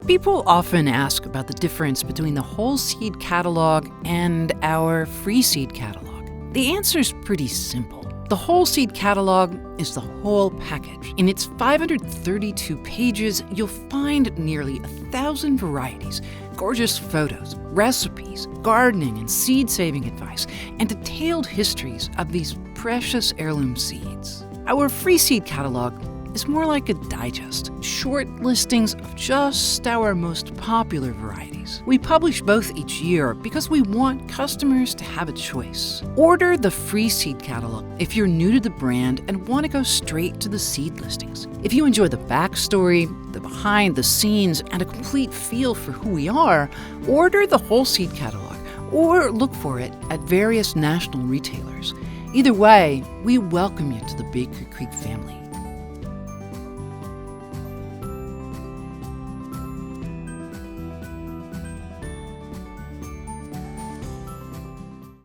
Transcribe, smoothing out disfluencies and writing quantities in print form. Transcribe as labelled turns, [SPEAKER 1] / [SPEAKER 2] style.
[SPEAKER 1] People often ask about the difference between the whole seed catalog and our free seed catalog. The answer's pretty simple. The whole seed catalog is the whole package. In its 532 pages, you'll find nearly 1,000 varieties, gorgeous photos, recipes, gardening and seed-saving advice, and detailed histories of these precious heirloom seeds. Our free seed catalog is more like a digest, short listings of just our most popular varieties. We publish both each year because we want customers to have a choice. Order the free seed catalog if you're new to the brand and want to go straight to the seed listings. If you enjoy the backstory, the behind the scenes, and a complete feel for who we are, order the whole seed catalog or look for it at various national retailers. Either way, we welcome you to the Baker Creek family.